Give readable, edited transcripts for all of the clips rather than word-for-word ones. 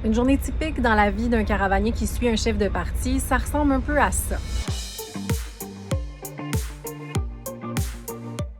Une journée typique dans la vie d'un caravanier qui suit un chef de parti, ça ressemble un peu à ça.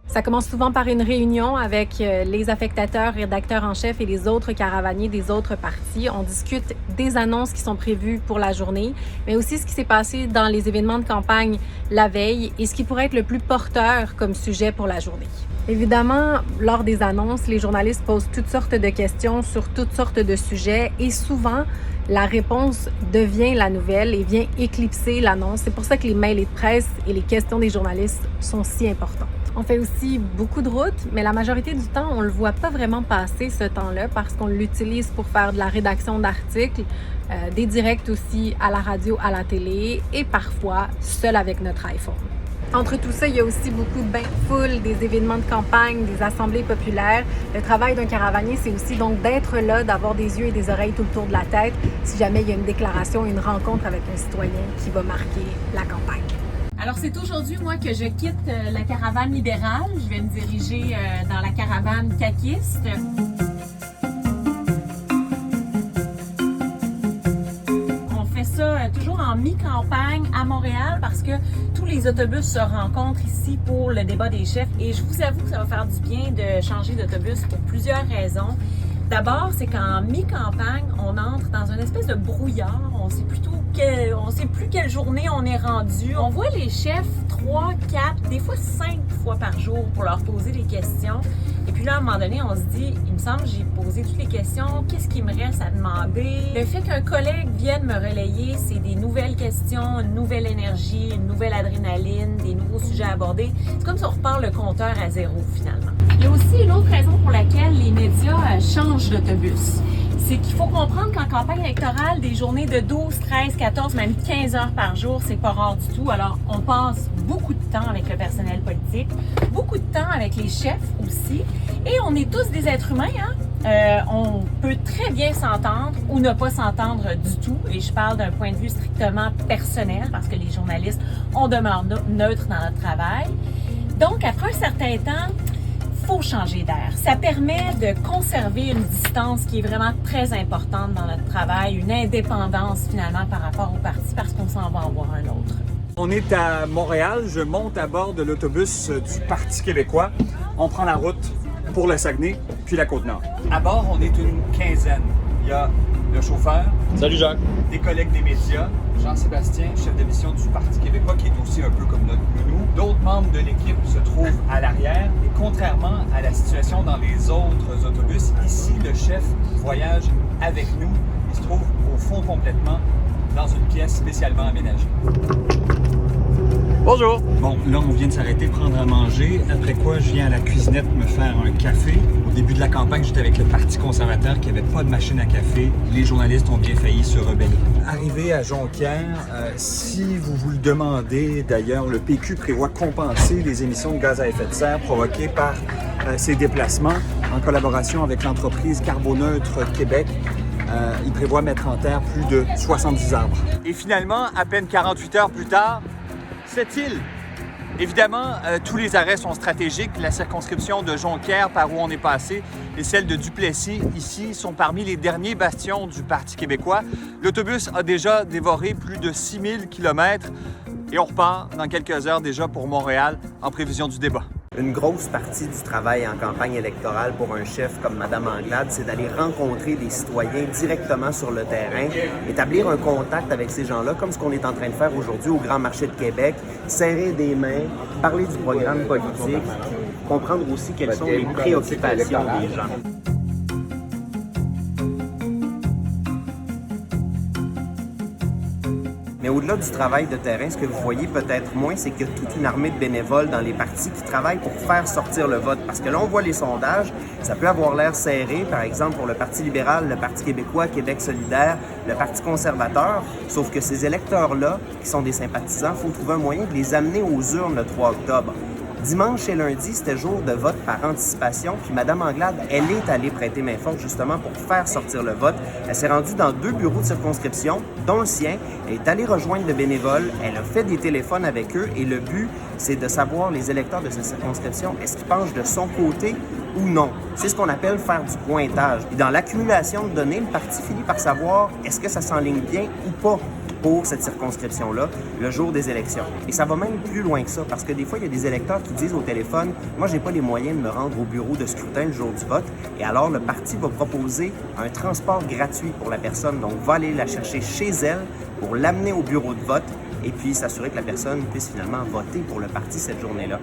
Ça commence souvent par une réunion avec les affectateurs, rédacteurs en chef et les autres caravaniers des autres partis. On discute des annonces qui sont prévues pour la journée, mais aussi ce qui s'est passé dans les événements de campagne la veille et ce qui pourrait être le plus porteur comme sujet pour la journée. Évidemment, lors des annonces, les journalistes posent toutes sortes de questions sur toutes sortes de sujets et souvent, la réponse devient la nouvelle et vient éclipser l'annonce. C'est pour ça que les mails et de presse et les questions des journalistes sont si importantes. On fait aussi beaucoup de routes, mais la majorité du temps, on ne le voit pas vraiment passer ce temps-là parce qu'on l'utilise pour faire de la rédaction d'articles, des directs aussi à la radio, à la télé et parfois seul avec notre iPhone. Entre tout ça, il y a aussi beaucoup de bains de foule, des événements de campagne, des assemblées populaires. Le travail d'un caravanier, c'est aussi donc d'être là, d'avoir des yeux et des oreilles tout le tour de la tête si jamais il y a une déclaration, une rencontre avec un citoyen qui va marquer la campagne. Alors, c'est aujourd'hui, moi, que je quitte la caravane libérale. Je vais me diriger dans la caravane caquiste. On fait ça toujours en mi-campagne à Montréal parce que tous les autobus se rencontrent ici pour le débat des chefs. Et je vous avoue que ça va faire du bien de changer d'autobus pour plusieurs raisons. D'abord, c'est qu'en mi-campagne, on entre dans une espèce de brouillard. On sait plus quelle journée on est rendu. On voit les chefs 3, 4, des fois 5 fois par jour pour leur poser des questions. Et puis là, à un moment donné, on se dit, il me semble que j'ai posé toutes les questions. Qu'est-ce qui me reste à demander? Le fait qu'un collègue vienne me relayer, c'est des nouvelles questions, une nouvelle énergie, une nouvelle adrénaline, des nouveaux sujets à aborder. C'est comme si on repart le compteur à zéro, finalement. Il y a aussi une autre raison pour laquelle les médias changent d'autobus. C'est qu'il faut comprendre qu'en campagne électorale, des journées de 12, 13, 14, même 15 heures par jour, c'est pas rare du tout. Alors, on passe beaucoup de temps avec le personnel politique, beaucoup de temps avec les chefs aussi. Et on est tous des êtres humains, hein? On peut très bien s'entendre ou ne pas s'entendre du tout. Et je parle d'un point de vue strictement personnel parce que les journalistes, on demeure neutre dans notre travail. Donc, après un certain temps, faut changer d'air. Ça permet de conserver une distance qui est vraiment très importante dans notre travail, une indépendance finalement par rapport au parti parce qu'on s'en va en voir un autre. On est à Montréal, je monte à bord de l'autobus du Parti québécois. On prend la route pour le Saguenay, puis la Côte-Nord. À bord, on est une quinzaine. Il y a le chauffeur. Salut Jacques. Des collègues des médias. Jean-Sébastien, chef de mission du Parti québécois, qui est aussi un peu comme notre nounou. D'autres membres de l'équipe se trouvent à l'arrière. Et contrairement à la situation dans les autres autobus, ici, le chef voyage avec nous. Il se trouve au fond complètement dans une pièce spécialement aménagée. Bonjour. Bon, là, on vient de s'arrêter prendre à manger, après quoi je viens à la cuisinette me faire un café. Au début de la campagne, j'étais avec le Parti conservateur qui n'avait pas de machine à café. Les journalistes ont bien failli se rebeller. Arrivé à Jonquière, si vous vous le demandez, d'ailleurs, le PQ prévoit compenser les émissions de gaz à effet de serre provoquées par ces déplacements en collaboration avec l'entreprise Carboneutre Québec. Il prévoit mettre en terre plus de 70 arbres. Et finalement, à peine 48 heures plus tard, cette île. Évidemment, tous les arrêts sont stratégiques. La circonscription de Jonquière, par où on est passé, et celle de Duplessis, ici, sont parmi les derniers bastions du Parti québécois. L'autobus a déjà dévoré plus de 6000 km et on repart dans quelques heures déjà pour Montréal en prévision du débat. Une grosse partie du travail en campagne électorale pour un chef comme Mme Anglade, c'est d'aller rencontrer des citoyens directement sur le terrain, établir un contact avec ces gens-là, comme ce qu'on est en train de faire aujourd'hui au Grand Marché de Québec, serrer des mains, parler du programme politique, comprendre aussi quelles sont les préoccupations des gens. Mais au-delà du travail de terrain, ce que vous voyez peut-être moins, c'est qu'il y a toute une armée de bénévoles dans les partis qui travaillent pour faire sortir le vote. Parce que là, on voit les sondages, ça peut avoir l'air serré, par exemple pour le Parti libéral, le Parti québécois, Québec solidaire, le Parti conservateur, sauf que ces électeurs-là, qui sont des sympathisants, il faut trouver un moyen de les amener aux urnes le 3 octobre. Dimanche et lundi, c'était jour de vote par anticipation. Puis Mme Anglade, elle est allée prêter main forte justement pour faire sortir le vote. Elle s'est rendue dans 2 bureaux de circonscription, dont le sien. Elle est allée rejoindre le bénévole. Elle a fait des téléphones avec eux. Et le but, c'est de savoir les électeurs de cette circonscription, est-ce qu'ils penchent de son côté ou non. C'est ce qu'on appelle faire du pointage. Et dans l'accumulation de données, le parti finit par savoir est-ce que ça s'enligne bien ou pas pour cette circonscription-là, le jour des élections. Et ça va même plus loin que ça, parce que des fois, il y a des électeurs qui disent au téléphone « Moi, j'ai pas les moyens de me rendre au bureau de scrutin le jour du vote. » Et alors, le parti va proposer un transport gratuit pour la personne. Donc, va aller la chercher chez elle pour l'amener au bureau de vote et puis s'assurer que la personne puisse finalement voter pour le parti cette journée-là.